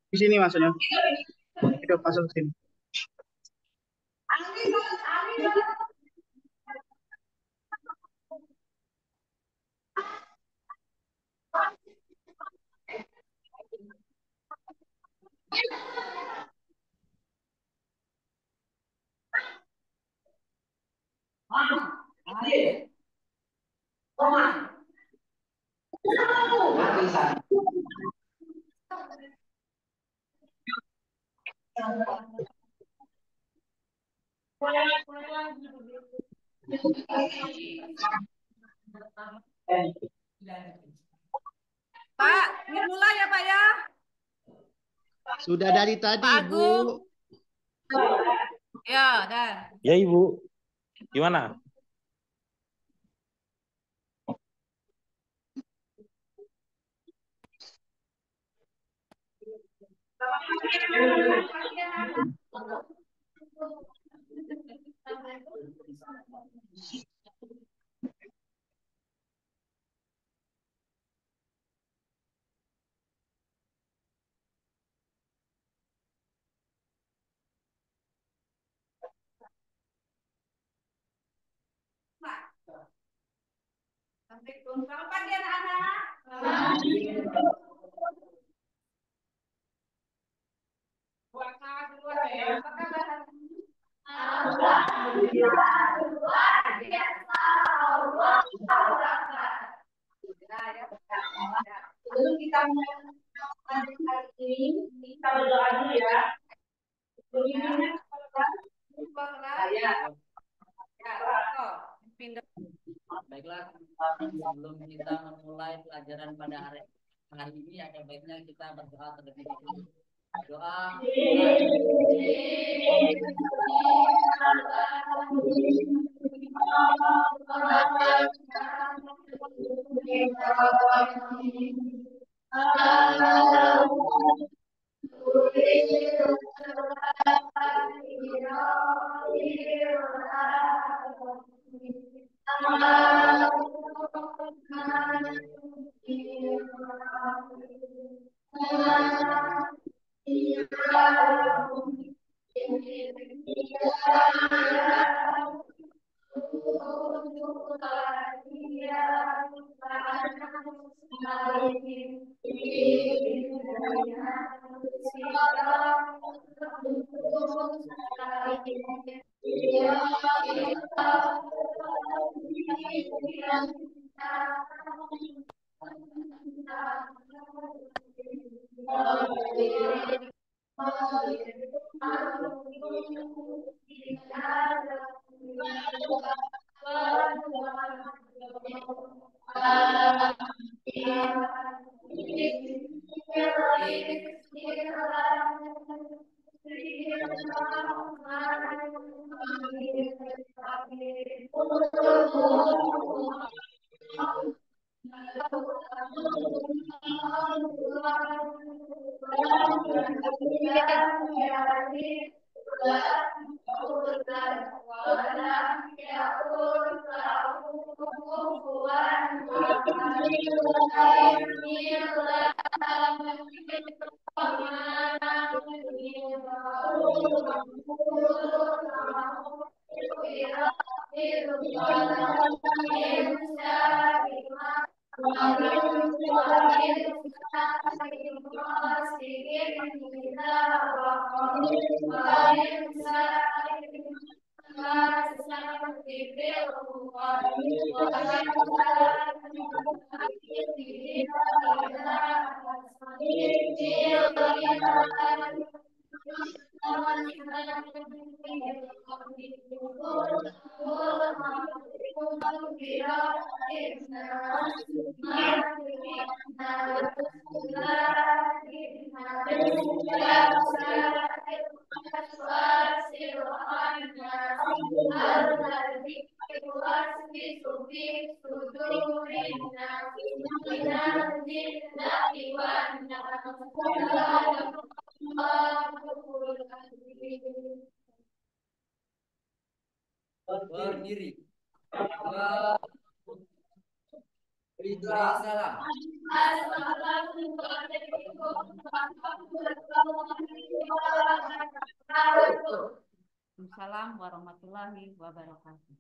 Di sini maksudnya. Hidup masuk sini. Pak, dimulai ya Pak ya. Sudah dari tadi, Pak Bu. Agung. Ya, dan. Ya Ibu, gimana? Selamat pagi anak-anak. Puasa duluan ya. Apa kabar hari ini? Sebelum kita mulai hari ini, kita berdoa dulu ya. Pemimpinnya saya. Ya, pindah. Baiklah, sebelum kita memulai pelajaran pada hari ini, ada baiknya kita berdoa terlebih dahulu. Doa. Berdiri. Waalaikumsalam. Waalaikumsalam warahmatullahi wabarakatuh.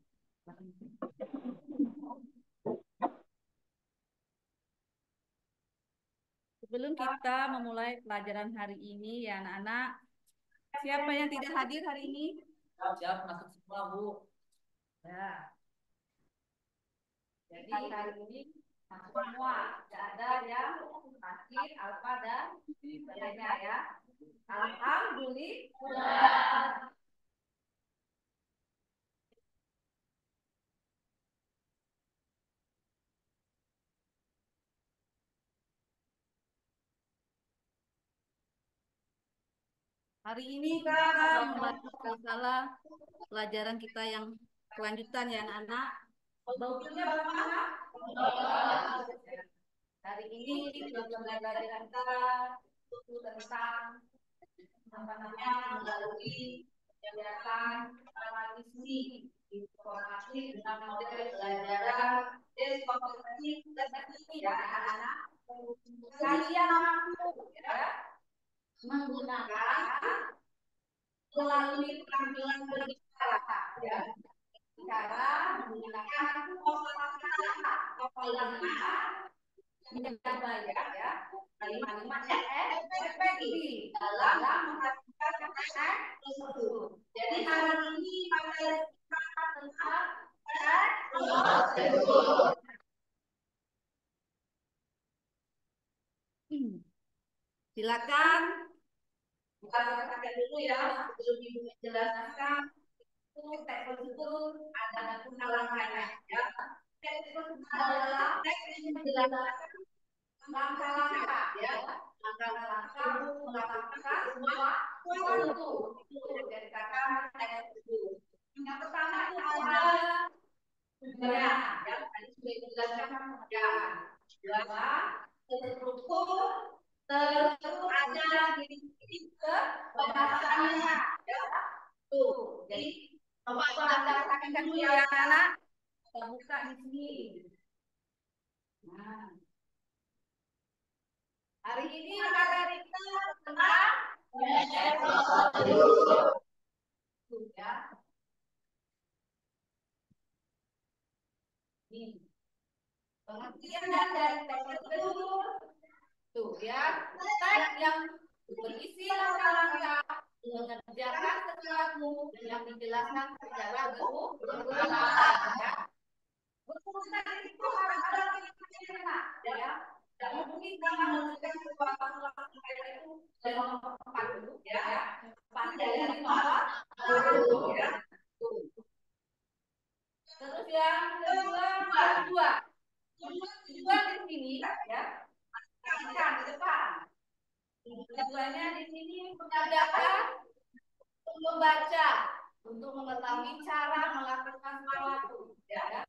Sebelum kita memulai pelajaran hari ini, ya anak-anak, siapa yang tidak hadir hari ini? Siap, masuk semua, Bu. Ya. Jadi hari ini masuk semua, tidak ada yang sakit, alfa dan sebagainya ya. Alhamdulillah. Hari ini kita membahas masalah pelajaran kita yang kelanjutan ya anak-anak. Baunya bagaimana? Hari ini pelajaran kita itu tentang apa namanya melalui kegiatan transmisi informasi dengan model pelajaran deskompetensi ya anak-anak. Kalian mampu ya menggunakan melalui penampilan berbicara ya, cara menggunakan kosakata kalimat yang baik ya, kalimat-kalimat yang efektif dalam menghasilkan teks tersebut. Jadi hari ini materi kita tentang teks tersebut. Silakan buka perhatian dulu ya sebelum ibu menjelaskan itu teks tersebut ada langkah-langkahnya ya. Teks tersebut adalah teks yang menjelaskan langkah-langkah ya, langkah-langkah melakukan sesuatu itu yang dikatakan teks tersebut. Yang pertama itu ada tujuannya ya, tadi sudah dijelaskan pekerjaan. Dua, struktur terus ada di ke pembahasannya ya. Tuh, jadi coba Anda perhatikan dulu ya anak-anak. Kita buka di sini. Nah, hari ini materi kita tentang tuh ya. Ini pengertian dari teks tersebut. Tuh ya, teks yang berisi langkah-langkah mengerjakan sesuatu yang dijelaskan secara berulang ya. Berulang itu harus ada kalimatnya ya. Dan mungkin kita mengerjakan sesuatu langkah itu dalam nomor 4 dulu ya. 4 dari nomor 1 ya. Terus yang kedua tujuan di sini ya. Perhatikan di depan. Tujuannya di sini memudahkan membaca untuk mengetahui cara melakukan sesuatu ya.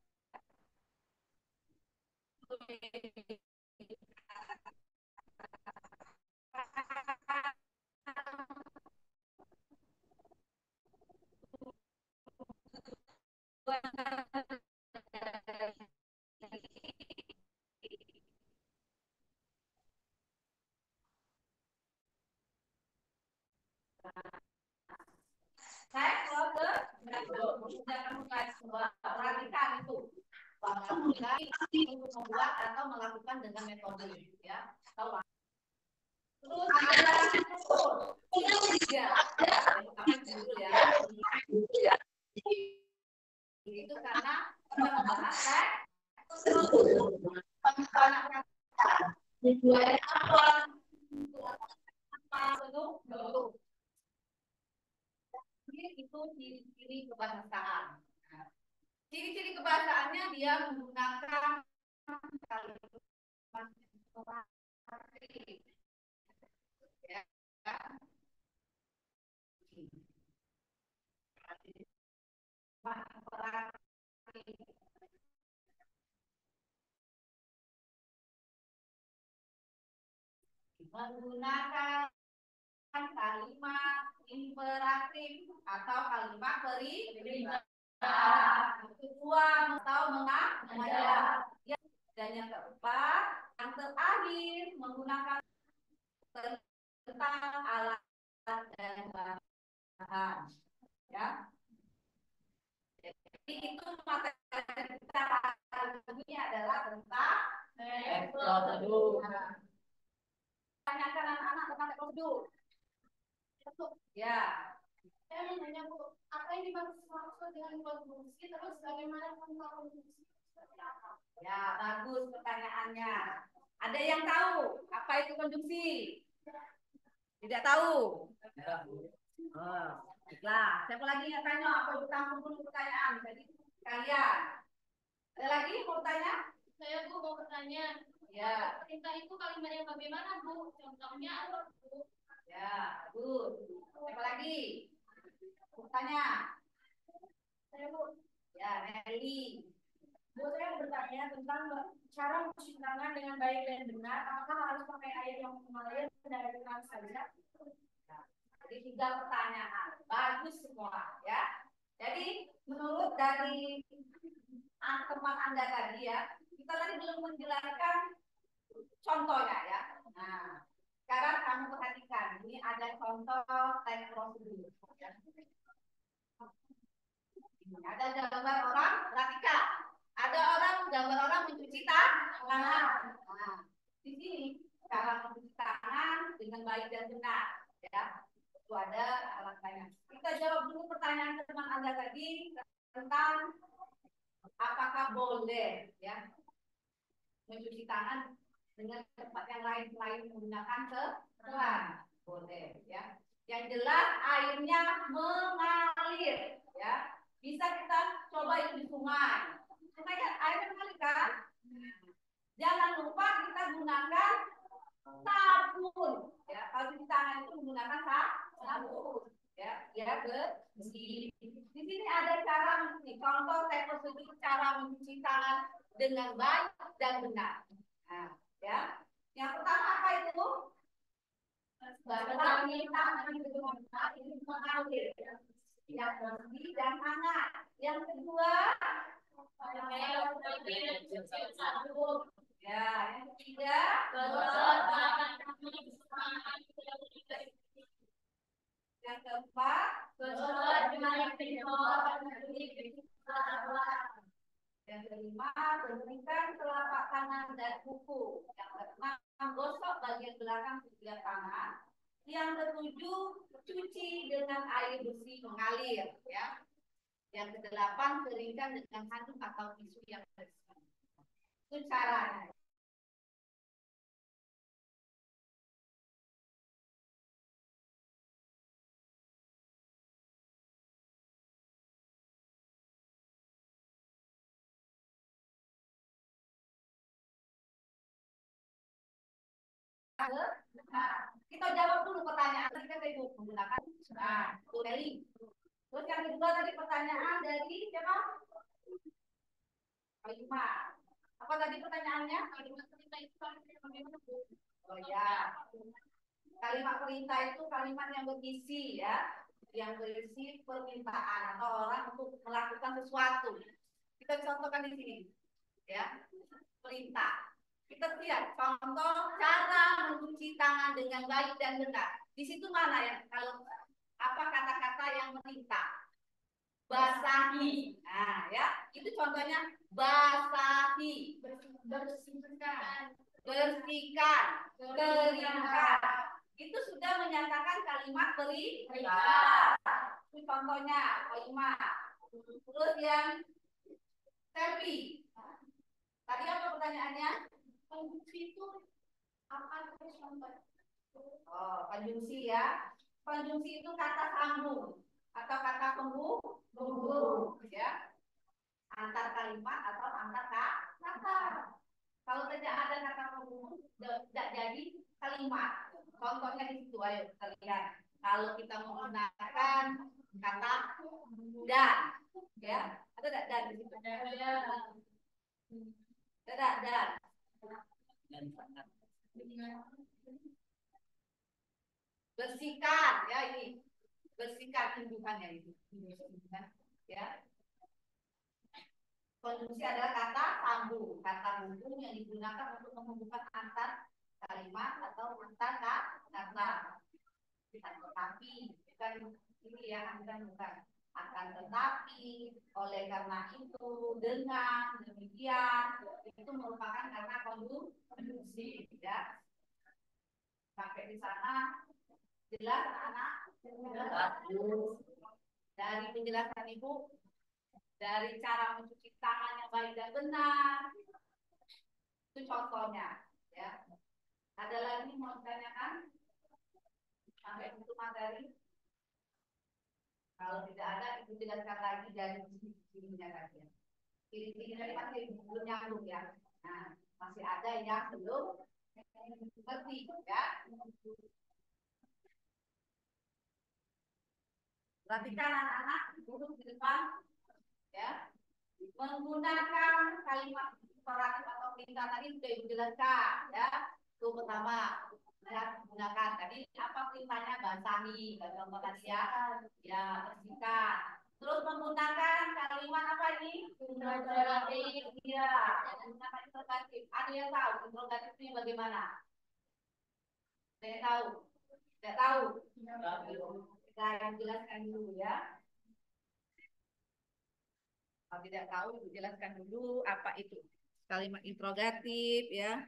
Saya ke perhatikan itu untuk membuat atau melakukan dengan metode ya. Terus ada ya. Itu karena kita membahas itu ciri-ciri kebahasaan. Ciri-ciri kebahasaannya dia menggunakan kalimat ya. Menggunakan kalimat imperatif atau kalimat perintah. Kedua atau mengajak. Dan yang keempat, yang terakhir menggunakan tentang alat dan bahan. Ya. Jadi itu materi kita hari ini adalah tentang prosedur. Tanyakan anak-anak tentang prosedur. Ya. Saya mau nanya Bu, apa yang dimaksud dengan konjungsi, terus bagaimana konjungsi seperti apa? Ya, bagus pertanyaannya. Ada yang tahu apa itu konjungsi? Tidak tahu? Oh, baiklah. Siapa lagi yang tanya? Apa tampung dulu pertanyaan? Jadi kalian. Ada lagi yang mau tanya? Saya Bu mau bertanya. Ya. Perintah itu kalimat yang bagaimana Bu? Contohnya apa Bu? Ya, bagus. Siapa lagi? Tanya. Saya Bu. Ya, Nelly. Bu, saya mau bertanya tentang cara mencuci tangan dengan baik dan benar. Apakah harus pakai air yang mengalir dari tangan saja? Jadi 3 pertanyaan. Bagus semua, ya. Jadi menurut dari teman Anda tadi ya, kita tadi belum menjelaskan contohnya ya. Nah, sekarang kamu perhatikan, ini ada contoh teks prosedur. Ya. Ada gambar orang, perhatikan. Ada gambar orang mencuci tangan. Nah, di sini cara mencuci tangan dengan baik dan benar, ya. Itu ada alat lainnya. Kita jawab dulu pertanyaan teman Anda tadi tentang apakah boleh, ya, mencuci tangan dengan tempat yang lain selain menggunakan keran. Boleh, ya. Yang jelas airnya mengalir, ya. Bisa kita coba itu di sungai. Sungai kan airnya mengalir kan? Jangan lupa kita gunakan sabun, ya. Kalau cuci tangan itu menggunakan sabun, ya, biar bersih. Di sini ada cara mencuci. Contoh teks prosedur cara mencuci tangan dengan baik dan benar. Nah, ya. Yang pertama apa itu? Basahi tangan dengan air mengalir. Yang bersih dan hangat. Yang kedua, ya, yang ketiga, yang keempat, yang kelima, bersihkan telapak tangan dan kuku. Yang keenam, gosok bagian belakang ketiga tangan. Yang ketujuh, cuci dengan air bersih mengalir. Ya. Yang kedelapan, keringkan dengan handuk atau tisu yang bersih. Itu caranya. Kita jawab dulu pertanyaan tadi kan itu menggunakan Nelly. Terus yang kedua tadi pertanyaan dari siapa? Kalimat. Apa tadi pertanyaannya? Kalimat perintah itu bagaimana Bu? Oh ya. Kalimat perintah itu kalimat yang berisi ya, yang berisi permintaan atau orang untuk melakukan sesuatu. Kita contohkan di sini, ya, perintah. Kita lihat contoh cara mencuci tangan dengan baik dan benar. Di situ mana ya? Kalau apa kata-kata yang perintah? Basahi. Nah, ya, itu contohnya basahi. Bersihkan. Bersihkan. Keringkan. Itu sudah menyatakan kalimat perintah. Itu contohnya kalimat. Terus yang selfie. Tadi apa pertanyaannya? Konjungsi itu apa contoh? Oh, konjungsi ya. Konjungsi itu kata sambung atau kata penghubung, ya. Antar kalimat atau antar kata. Kalau tidak ada kata penghubung, tidak jadi kalimat. Contohnya di situ, ayo kita lihat. Kalau kita menggunakan kata dan, ya, ada tidak dan di situ? Tidak dan. Bersihkan, ya ini. Bersihkan hidungannya itu. Ya. Konjungsi adalah kata sambung, kata hubung yang digunakan untuk menghubungkan antar kalimat atau antar kata. Tetapi bukan ini ya, bukan. Akan tetapi, oleh karena itu, dengan demikian, itu merupakan kata konjungsi, ya. Sampai di sana jelas anak-anak? Dari penjelasan Ibu, dari cara mencuci tangan yang baik dan benar, itu contohnya, ya. Ada lagi mau ditanyakan? Sampai itu materi. Kalau tidak ada, Ibu jelaskan lagi dari sini-sininya tadi. Ciri-ciri dari masih belum nyambung ya. Nah, masih ada yang belum mengerti, ya. Perhatikan anak-anak duduk di depan, ya. Menggunakan kalimat imperatif atau perintah tadi sudah dijelaskan, ya. Itu pertama, ya, gunakan tadi apa perintahnya, basahi, contoh tadi ya, ya bersihkan. Terus menggunakan kalimat apa ini? Interrogatif, ya. Menggunakan interrogatif. Ada yang tahu interrogatif ini bagaimana? Ada yang tahu? Tidak tahu? Saya jelaskan dulu ya. Kalau tidak tahu, Ibu jelaskan dulu apa itu kalimat interrogatif, ya.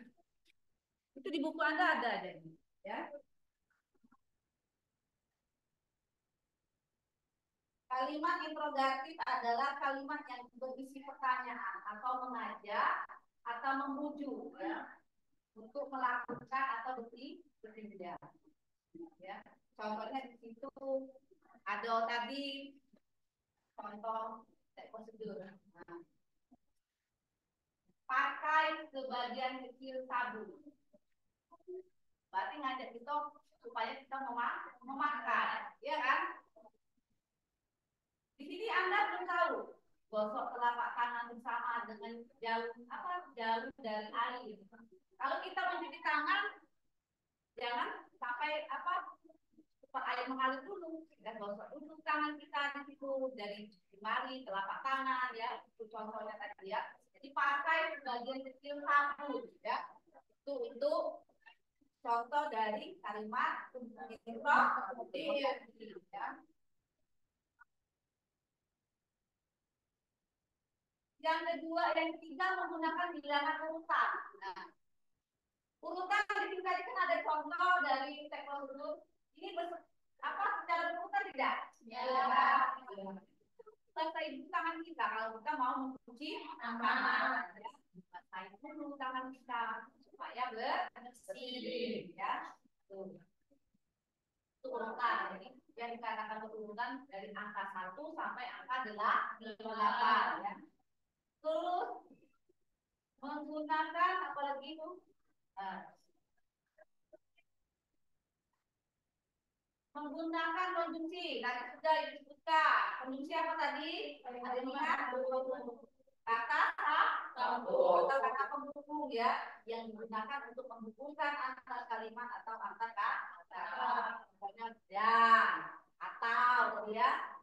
Itu di buku Anda ada ini, ya. Kalimat interrogatif adalah kalimat yang berisi pertanyaan atau mengajak atau membujuk, ya, untuk melakukan atau bertindak. Ya. Contohnya di situ ada tadi contoh prosedur. Nah, pakai sebagian kecil sabun. Berarti ngajak kita supaya kita memakai, ya kan? Di sini Anda belum tahu gosok telapak tangan bersama dengan jauh dari air. Kalau kita mencuci tangan, jangan sampai air mengalir dulu. Kita gosok dulu tangan kita di situ dari jari, telapak tangan, ya. Itu contohnya tadi ya. Jadi pakai sebagian kecil sabun, ya. Itu untuk contoh dari kalimat interrogatif, ya. Yang kedua, yang ketiga menggunakan bilangan urutan. Nah, urutan di sini tadi kan ada contoh dari teknologi. Ini secara berurutan tidak? Ya. Selesai di tangan kita kalau kita mau mencuci tangan. Ya. Basahin dulu tangan kita supaya bersih, ya. Tuh. Itu urutan. Jadi yang dikatakan berurutan dari angka 1 sampai angka 8, ya. Terus menggunakan apalagi itu menggunakan konjungsi. Tadi sudah disebutkan konjungsi apa tadi? Ada ingat? Kata kata penghubung, ya, yang digunakan untuk menghubungkan antar kalimat atau antar kata. Misalnya dan atau, ya.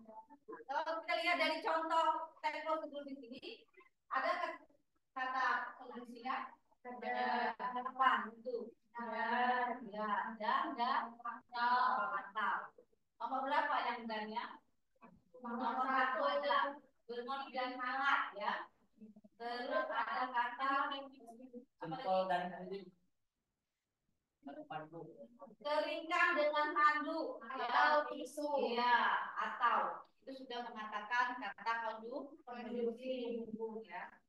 Kalau kita lihat dari contoh teknologi di sini, ada kata konjungsinya depan itu dan atau nomor berapa yang dannya? Nomor 1 ada bermodi dan hangat, ya. Terus ada kata keringkan dengan handuk atau tisu, ya, atau itu sudah mengatakan kata konjungsi hubung, ya.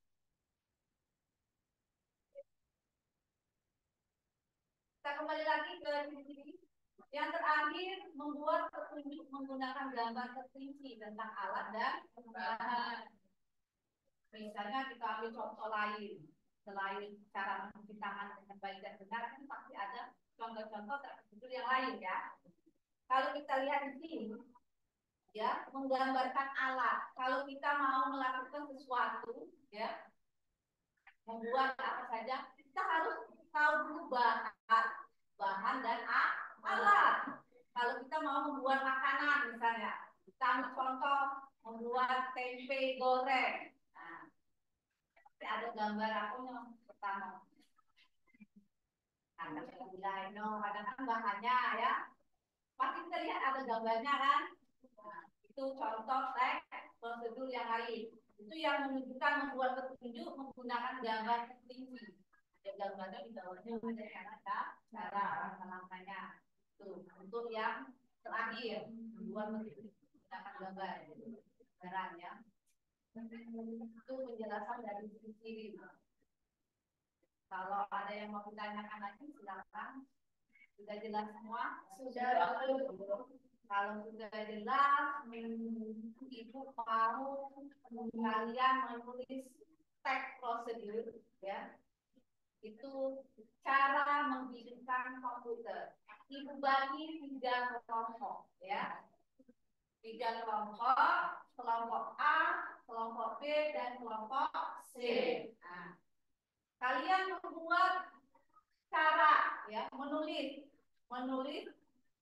Kita kembali lagi ke sini. Yang terakhir, membuat petunjuk menggunakan gambar terperinci tentang alat dan bahan. Misalnya kita ambil contoh lain, selain cara mencuci tangan dengan baik dan benar, kan pasti ada contoh-contoh tertentu yang lain, ya. Kalau kita lihat di sini, ya, menggambarkan alat. Kalau kita mau melakukan sesuatu, ya, membuat apa saja, kita harus tahu dulu bahan dan alat. Kalau kita mau membuat makanan, misalnya kita ambil contoh membuat tempe goreng. Nah, gambar aku yang pertama. Kadang kan bahannya ya, pasti kita lihat ada gambarnya kan. Nah, itu contoh teks prosedur yang lain. Itu yang menunjukkan membuat petunjuk menggunakan gambar tinggi. Ada gambarnya di bawahnya ada yang ada cara langkah-langkahnya. Itu untuk yang terakhir membuat petunjuk menggunakan gambar. Gambaran ya. Itu penjelasan dari sisi. Kalau ada yang mau ditanyakan lagi silakan. Sudah jelas semua? Sudah. Kalau sudah jelas, Ibu mau kalian menulis teks prosedur, ya. Itu cara menghidupkan komputer. Ibu bagi 3 kelompok, ya. 3 kelompok, kelompok A, kelompok B, dan kelompok C. Nah, kalian membuat cara, ya, menulis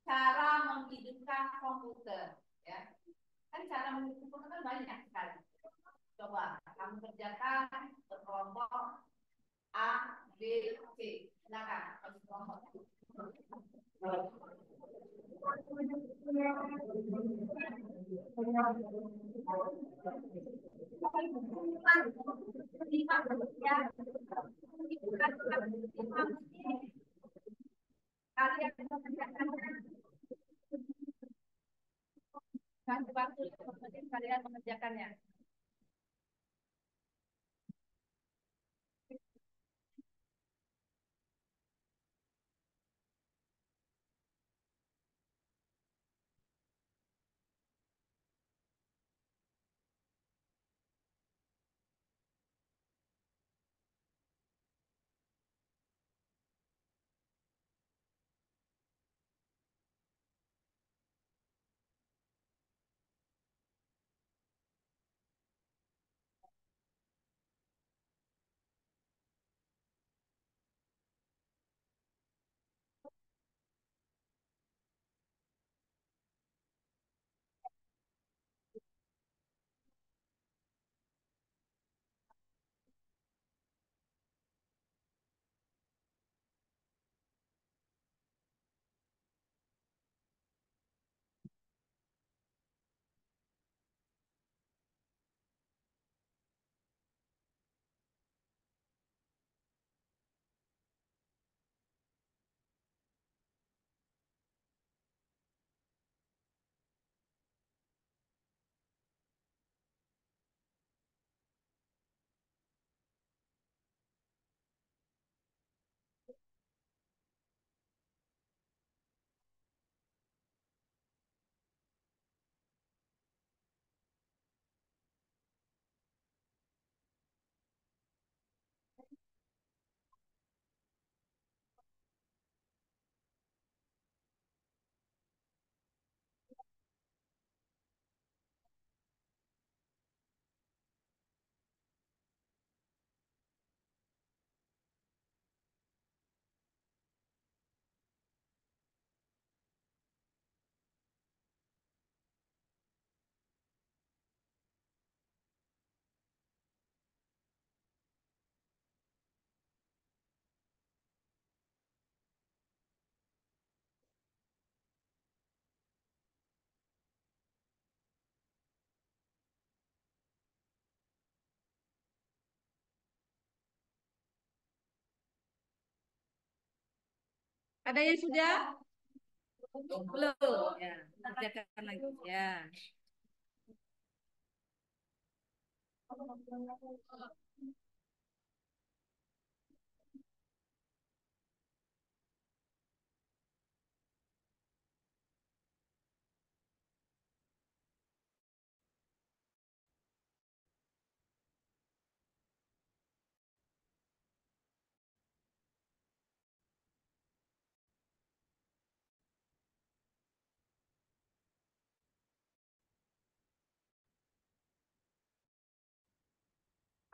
cara menghidupkan komputer, ya. Kan cara menghidupkan komputer banyak sekali. Coba kamu kerjakan berkelompok A, B, C. Silakan kelompok. Kalian mengerjakan waktu kalian mengerjakannya. Ada yang sudah? Belum. Ya, kerjakan lagi ya.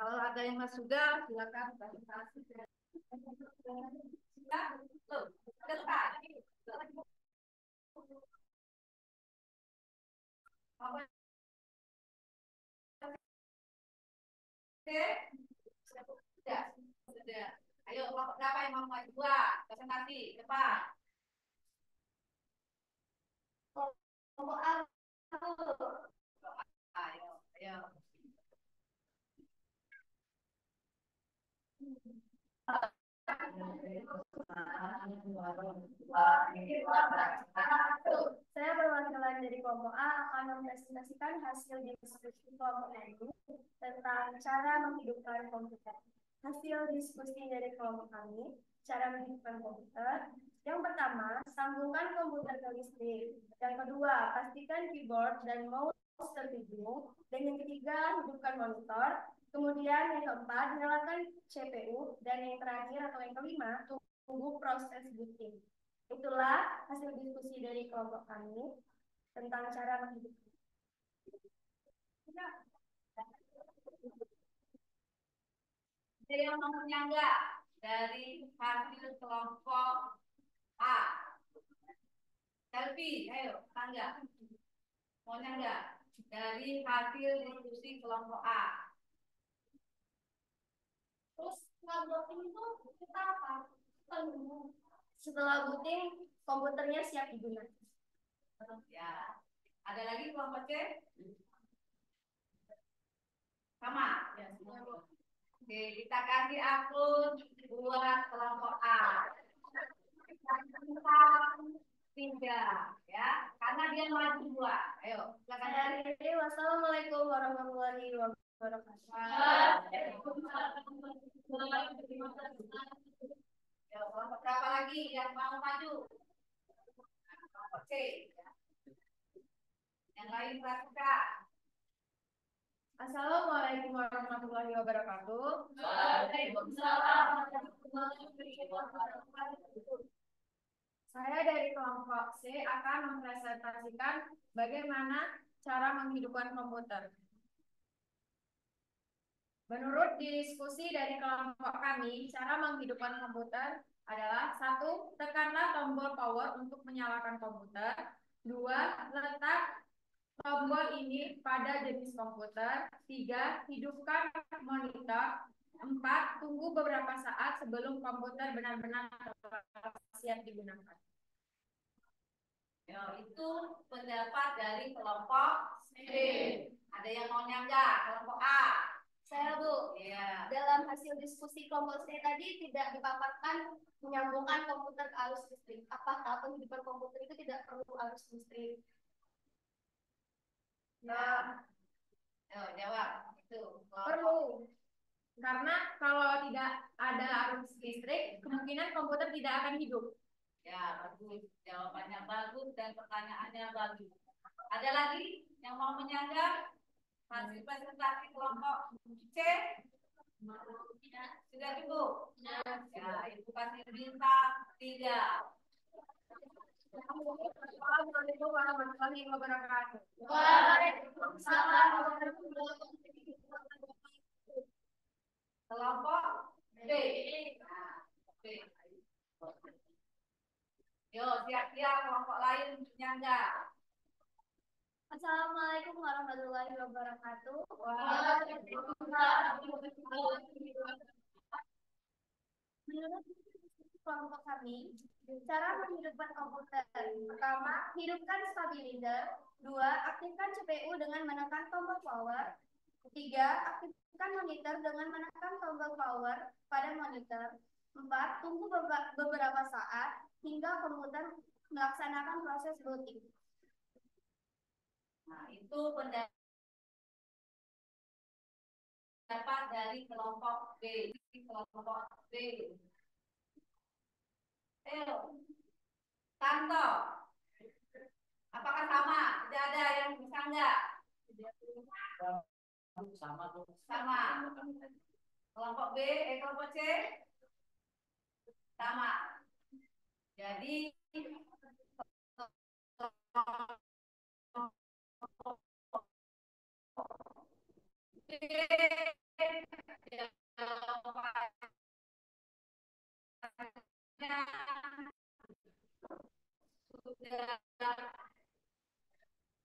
Kalau ada yang sudah, silakan presentasi. Sudah? Belum. Selesai. Oke. kelompok berapa yang mau maju? 2. Presentasi, cepat. Kelompok A. Ayo, ayo. Saya perwakilan dari kelompok A akan mempresentasikan hasil diskusi kelompok ini tentang cara menghidupkan komputer. Hasil diskusi dari kelompok kami, cara menghidupkan komputer. Yang pertama, sambungkan komputer ke listrik. Yang kedua, pastikan keyboard dan mouse terhubung. Dan yang ketiga, hidupkan monitor. Kemudian yang keempat, nyalakan CPU. Dan yang terakhir atau yang kelima, tunggu proses booting. Itulah hasil diskusi dari kelompok kami tentang cara menghidupkan. Ada yang nomornya enggak dari hasil kelompok A? Selfie, ayo, tangga. Maunya enggak dari hasil diskusi kelompok A? Terus setelah booting itu kita apa? Setelah booting, komputernya siap digunakan. Ya. Ada lagi kelompok C? Sama? Ya, oke, kita kasih akun buat kelompok A. 3, ya, karena dia maju 2. Ayo, silakan. Wassalamualaikum warahmatullahi wabarakatuh. Ya, kelompok berapa lagi yang mau maju? Kelompok C. Ya. Yang lain perhatikan. Assalamualaikum warahmatullahi wabarakatuh. Waalaikumsalam warahmatullahi wabarakatuh. Saya dari kelompok C akan mempresentasikan bagaimana cara menghidupkan komputer. Menurut diskusi dari kelompok kami, cara menghidupkan komputer adalah 1. Tekanlah tombol power untuk menyalakan komputer. 2. Letak tombol ini pada jenis komputer. 3. Hidupkan monitor. 4. Tunggu beberapa saat sebelum komputer benar-benar siap digunakan. Ya, itu pendapat dari kelompok C. Ada yang mau nyanggah kelompok A? Saya, Bu. Iya. Dalam hasil diskusi kelompok C tadi tidak dipaparkan menyambungkan komputer ke arus listrik. Apakah penghidupan komputer itu tidak perlu arus listrik? Ya. Ayo, jawab. Itu. Perlu. Karena kalau tidak ada arus listrik, kemungkinan komputer tidak akan hidup. Ya, bagus. Jawabannya bagus dan pertanyaannya bagus. Ada lagi yang mau menyanggah hasil presentasi kelompok C? Sudah cukup? Ya, Ibu kasih bintang 3. Assalamualaikum warahmatullahi wabarakatuh. Waalaikumsalam warahmatullahi wabarakatuh. Kelompok B. Nah, B. Yo, siap-siap kelompok lain menyanggah. Assalamualaikum warahmatullahi wabarakatuh. Waalaikumsalam warahmatullahi wabarakatuh. Menurut kelompok kami, cara menghidupkan komputer. Pertama, hidupkan stabilizer. 2. Aktifkan CPU dengan menekan tombol power. 3. Aktifkan monitor dengan menekan tombol power pada monitor. 4. Tunggu beberapa saat hingga komputer melaksanakan proses booting. Nah, itu pendapat dari kelompok B. Kelompok B. Ayo, Tanto. Apakah sama? Tidak ada yang bisa enggak? Sama. Sama. Kelompok B, kelompok C? Sama. Jadi sudah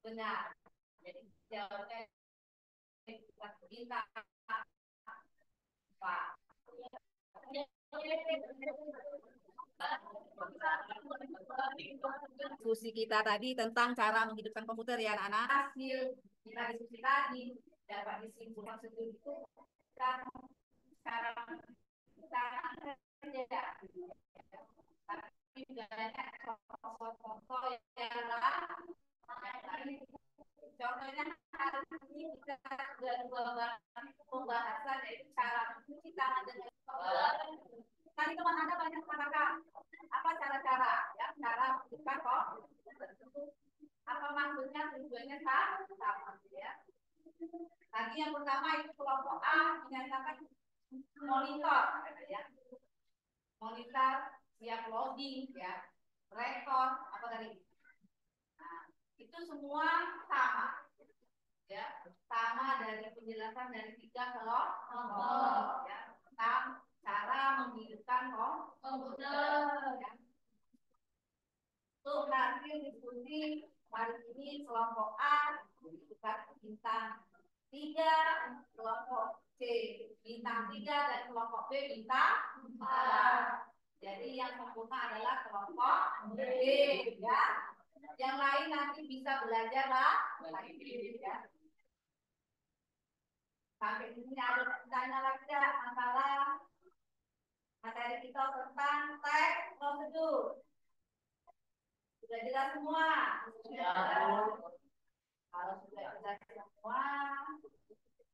benar. Jadi jawabannya kita Diskusi kita tadi tentang cara menghidupkan komputer ya anak-anak. Hasil kita diskusi tadi dapat disimpulkan seperti itu kan cara kita kerja. Tapi banyak contoh-contoh yang contohnya hari ini kita dua pembahasan yaitu cara mencuci tangan dengan tadi teman Anda banyak mengatakan apa cara-cara ya cara mencuci kok apa maksudnya tujuannya sama ya. Tadi yang pertama itu kelompok A menyatakan monitor ya. Monitor siap loading ya. Rekor apa tadi? Nah, itu semua sama ya. Sama dari penjelasan dari 3 kelompok ya. Tentang cara menghidupkan komputer ya. Untuk hasil diskusi hari ini kelompok A menghidupkan bintang 3, kelompok C bintang 3 dan kelompok B bintang 4. Jadi yang sempurna adalah kelompok B ya. Yang lain nanti bisa belajar lah lagi ya. Sampai sini ada tanya lagi tidak masalah materi kita tentang teks prosedur. Sudah jelas semua? Ya. Kalau sudah jelas semua,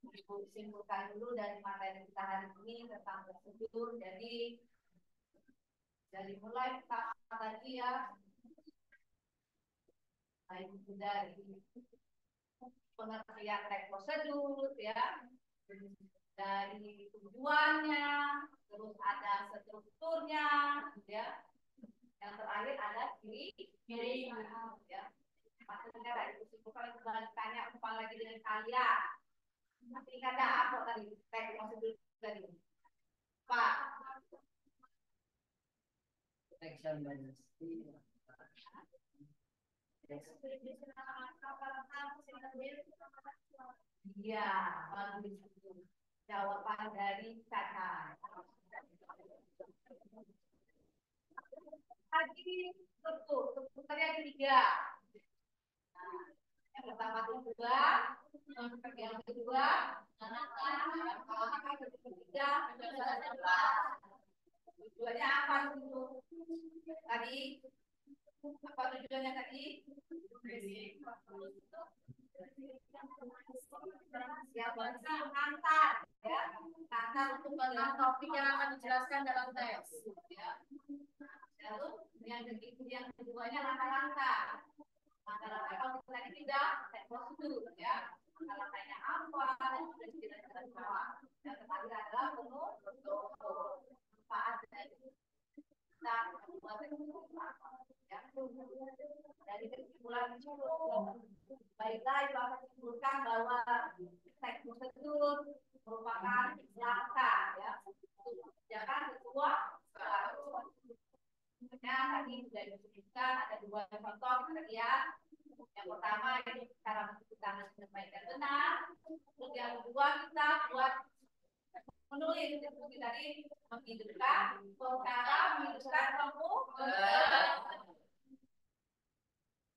Ibu simpulkan dulu dari materi kita hari ini tentang prosedur. Jadi dari mulai pertama tadi ya, itu dari pengertian teks prosedur ya, dari tujuannya, terus ada strukturnya ya. Yang terakhir ada ciri ya. Maksudnya dari simpulkan tanya apa lagi dengan kalian. Masih ada apa tadi teks prosedur tadi? Pak. Iya, bagus. Jawaban dari Caca. Tadi betul, sebenarnya ada 3. Nah, yang pertama tujuan, yang kedua, yang ketiga, tujuannya apa itu? Tadi apa tujuannya tadi? Yang mengantar ya, antar untuk mengenal topik yang akan dijelaskan dalam teks ya. Lalu yang keduanya langkah-langkah. Langkah-langkah kalau tadi tidak teks prosedur ya. Langkah-langkahnya apa dan sudah dijelaskan semua. Yang terakhir adalah penuh manfaat dari kita membuat ya. Dari kesimpulan itu baiklah itu akan simpulkan bahwa teks prosedur merupakan langkah ya untuk mengerjakan sebuah tadi sudah disebutkan ada 2 contoh ya. Yang pertama ini cara mencuci tangan dengan baik dan benar. Terus yang kedua kita buat menulis seperti tadi menghidupkan cara menghidupkan komputer.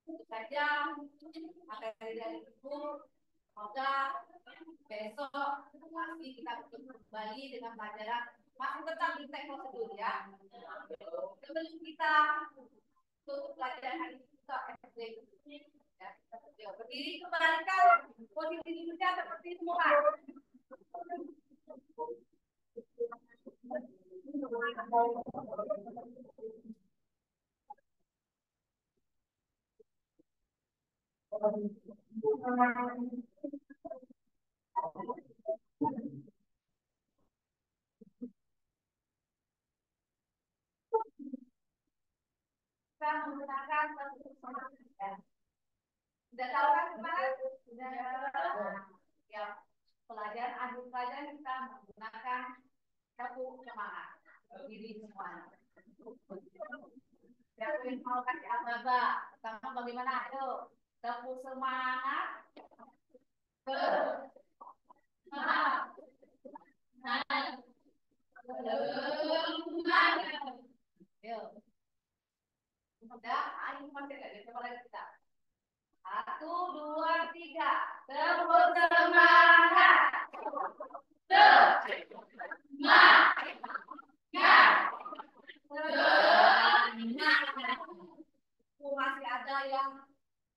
Itu saja materi dari Ibu. Semoga besok pasti kita kembali dengan pelajaran masih tentang teks prosedur ya. Sebelum kita tutup pelajaran hari ini kita SD ya. Berdiri kembalikan posisi duduknya seperti semula. Kita menggunakan ya. Sudah tahu kan kemarin? Sudah. Ya, pelajaran akhir pelajaran kita menggunakan sapu semangat. Diri semuanya. Siapa yang mau kasih apa-apa? Pertama bagaimana? Ayo, sapu semangat. Ayo. Udah, ayo coba lagi kita. 1, 2, 3. Tepuk semangat. Masih ada yang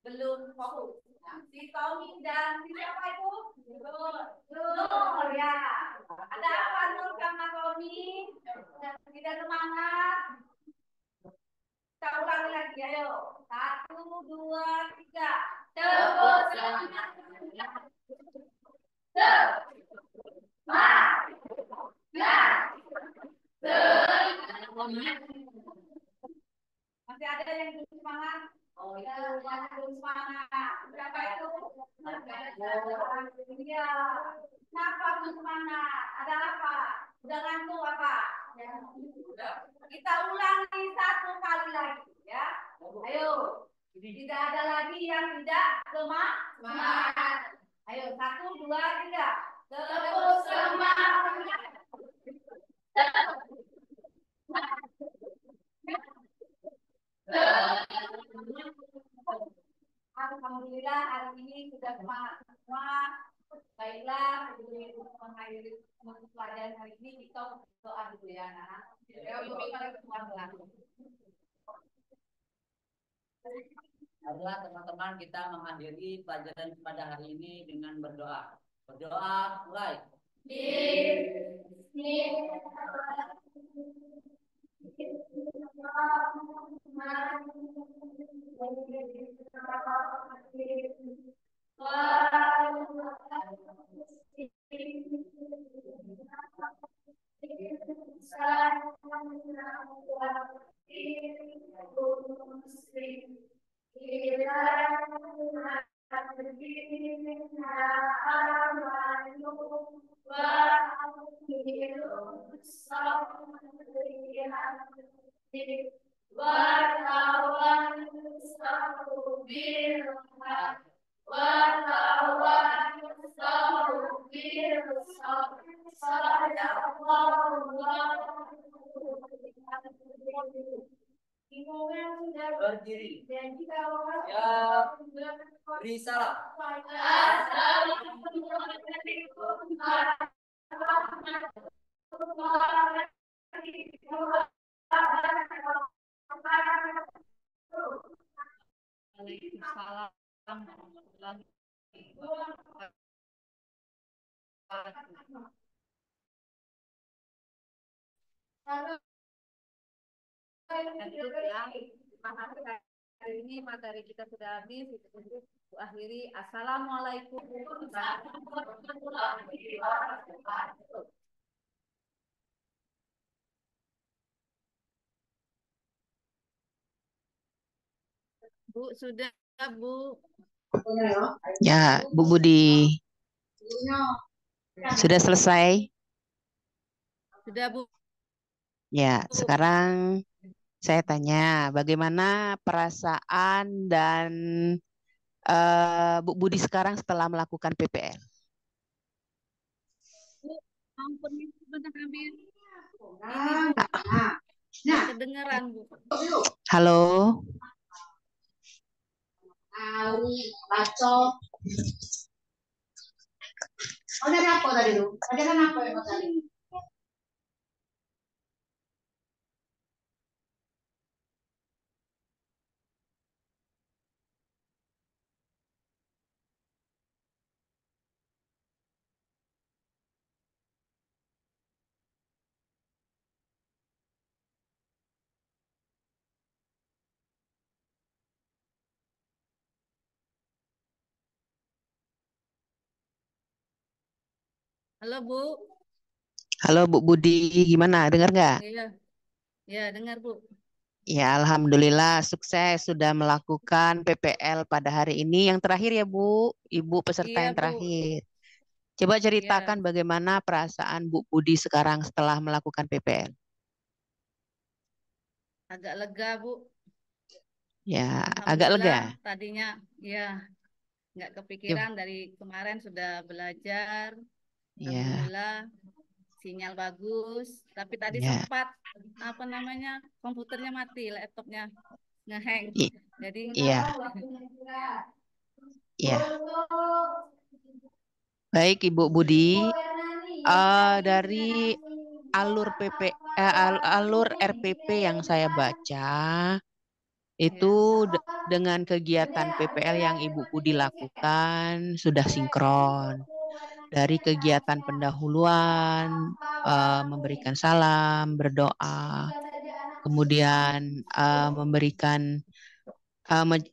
belum fokus. Nah, si Tommy dan si siapa itu? Nur ya. Ada apa Nur sama Tommy? Tidak semangat. Kita ulangi lagi, ayo. 1, 2, 3. Tepuk semangat. Masih ada yang belum semangat? Oh, itu yang belum semangat. Berapa itu? Iya. Kenapa belum semangat? Ada apa? Udah ngantuk apa? Kita ulangi 1 kali lagi ya. Ayo. Tidak ada lagi yang tidak semangat. Ayo 1, 2, 3. Tepuk semangat. Alhamdulillah hari ini sudah semangat semua. Baiklah, sebelum mengakhiri pelajaran hari ini kita doa dulu ya, anak. Adalah teman-teman kita mengakhiri pelajaran pada hari ini dengan berdoa. Berdoa, mulai. Berdiri. Ya, beri salam. Waalaikumsalam. Hari ini materi kita sudah habis. Itu akhiri. Assalamualaikum warahmatullahi wabarakatuh. Bu, sudah Bu. Ya, Bu Budi. Sudah selesai? Sudah Bu. Ya, sekarang saya tanya, bagaimana perasaan dan Bu Budi sekarang setelah melakukan PPL? Ampun, sebentar ambil. Kedengaran Bu. Halo. Ada apa tadi tuh? Ada apa yang tadi? Halo Bu. Halo Bu Budi, gimana? Dengar nggak? Iya. Ya, dengar Bu. Ya, alhamdulillah sukses sudah melakukan PPL pada hari ini. Yang terakhir ya Bu, Ibu peserta Iya yang Bu. terakhir. Coba ceritakan Iya. bagaimana perasaan Bu Budi sekarang setelah melakukan PPL. Agak lega Bu. Ya, agak lega. Alhamdulillah tadinya ya nggak kepikiran dari kemarin sudah belajar. Ya. Alhamdulillah sinyal bagus, tapi tadi Ya, sempat apa namanya komputernya mati, laptopnya ngehang. i- Jadi iya, iya. Baik, Ibu Budi. Dari alur alur RPP yang saya baca itu dengan kegiatan PPL yang Ibu Budi lakukan sudah sinkron. Dari kegiatan pendahuluan, memberikan salam, berdoa, kemudian memberikan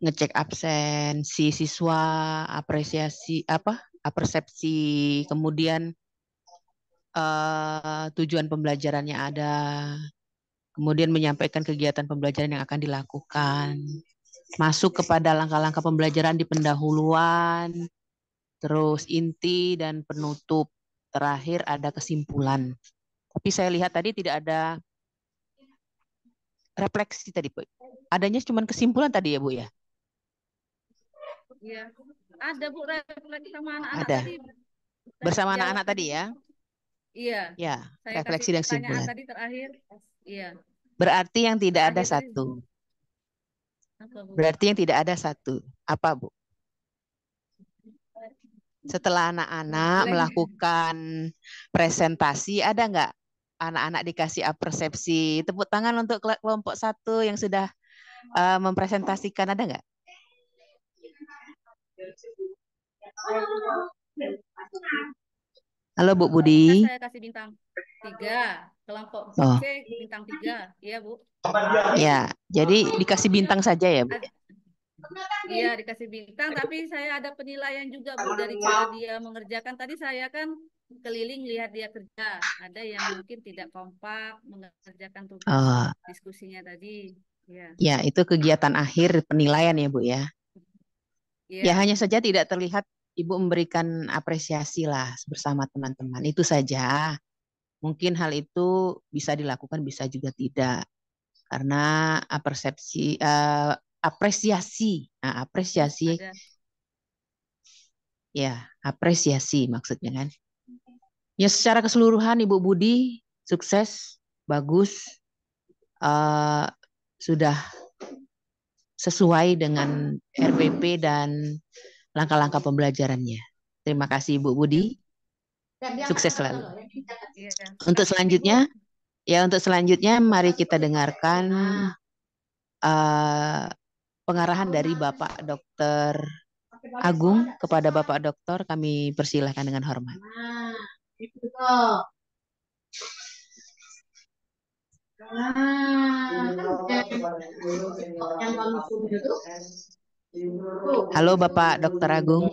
ngecek absen si siswa, apresiasi persepsi, kemudian tujuan pembelajarannya ada, kemudian menyampaikan kegiatan pembelajaran yang akan dilakukan, masuk kepada langkah-langkah pembelajaran di pendahuluan, terus inti dan penutup, terakhir ada kesimpulan. Tapi saya lihat tadi tidak ada refleksi tadi, Bu. Adanya cuma kesimpulan tadi ya, Bu ya? iya, ada Bu refleksi sama anak-anak Ada. tadi. Bersama Jawab anak-anak tadi ya? Iya, Ya, saya refleksi kasih dan pertanyaan kesimpulan. tadi terakhir. Iya, Berarti yang tidak ada terakhir tadi satu. apa Bu? Berarti yang tidak ada satu. Apa, Bu? Setelah anak-anak Blank. melakukan presentasi, ada nggak anak-anak dikasih persepsi? Tepuk tangan untuk kelompok satu yang sudah mempresentasikan, ada nggak? Halo Bu Budi. Saya kasih bintang 3, kelompok Oh, C bintang 3, iya Bu. ya. Jadi dikasih bintang saja ya, Bu? Iya dikasih bintang, tapi saya ada penilaian juga Bu dari cara dia mengerjakan. Tadi saya kan keliling lihat dia kerja. Ada yang mungkin tidak kompak mengerjakan tugas Oh, diskusinya tadi. Ya, ya, itu kegiatan akhir penilaian ya, Bu ya. Ya, iya, hanya saja tidak terlihat Ibu memberikan apresiasi lah bersama teman-teman. Itu saja. Mungkin hal itu bisa dilakukan, bisa juga tidak. Karena apresiasi. Nah, apresiasi, ada. ya, apresiasi maksudnya kan. Ya, secara keseluruhan Ibu Budi sukses, bagus, eh, sudah sesuai dengan RPP dan langkah-langkah pembelajarannya. Terima kasih Ibu Budi. Sukses selalu. Iya. Untuk Kasih Bu. selanjutnya, mari kita dengarkan pengarahan dari Bapak Dr. Agung. Kepada Bapak Dokter kami persilahkan dengan hormat. Nah, itu tuh. Nah, yang kamu suruh itu. Halo Bapak Dr. Agung.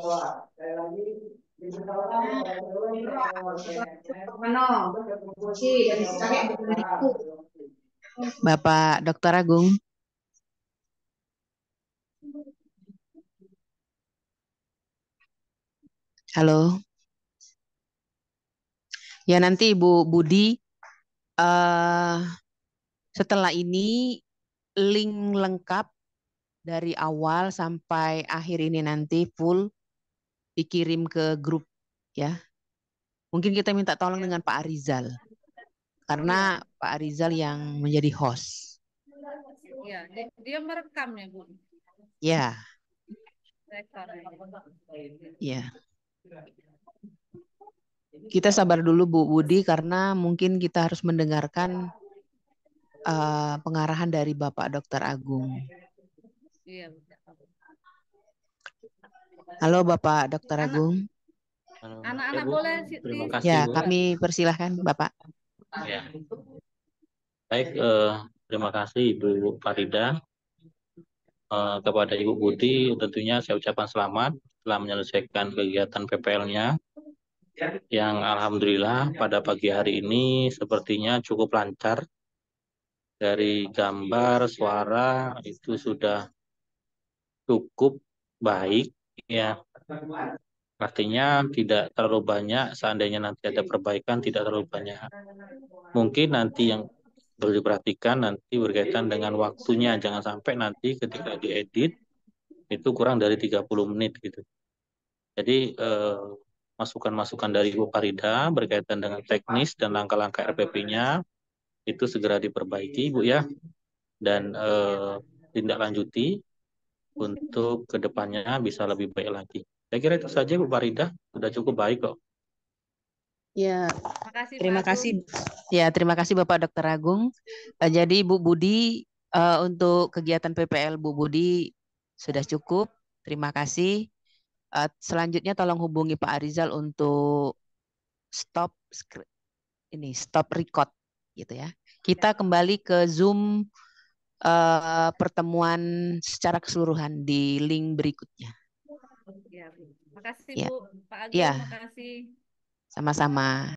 Bapak Dr. Agung. Halo. Ya, nanti Ibu Budi setelah ini link lengkap dari awal sampai akhir ini nanti full dikirim ke grup ya. Mungkin kita minta tolong dengan Pak Arizal. Karena Pak Arizal yang menjadi host. Iya, dia merekam ya Bu. Ya, Rekor. ya. Kita sabar dulu Bu Budi karena mungkin kita harus mendengarkan pengarahan dari Bapak Dr. Agung. Iya. Halo Bapak Dr. Agung. Anak-anak Bu. boleh Terima kasih Ya, Bu. kami persilahkan Bapak. Ya. Baik, terima kasih Ibu Farida. Kepada Ibu Budi tentunya saya ucapkan selamat telah menyelesaikan kegiatan PPL-nya yang alhamdulillah pada pagi hari ini sepertinya cukup lancar. Dari gambar, suara itu sudah cukup baik ya. Artinya tidak terlalu banyak, seandainya nanti ada perbaikan tidak terlalu banyak. Mungkin nanti yang perlu diperhatikan nanti berkaitan dengan waktunya, jangan sampai nanti ketika diedit itu kurang dari 30 menit gitu. Jadi masukan-masukan dari Ibu Farida berkaitan dengan teknis dan langkah-langkah RPP-nya itu segera diperbaiki, Bu ya, dan tindak lanjuti untuk kedepannya bisa lebih baik lagi. Saya kira itu saja, Bu Farida, sudah cukup baik kok. Ya, Makasih, terima Pak Agung. kasih. Ya, terima kasih Bapak Dr. Agung. Jadi Bu Budi, untuk kegiatan PPL Bu Budi sudah cukup. Terima kasih. Selanjutnya tolong hubungi Pak Arizal untuk stop record gitu ya. Kita kembali ke Zoom pertemuan secara keseluruhan di link berikutnya. Ya, Bu. Makasih Ya. Bu, Pak Agung, Ya. makasih. Sama-sama.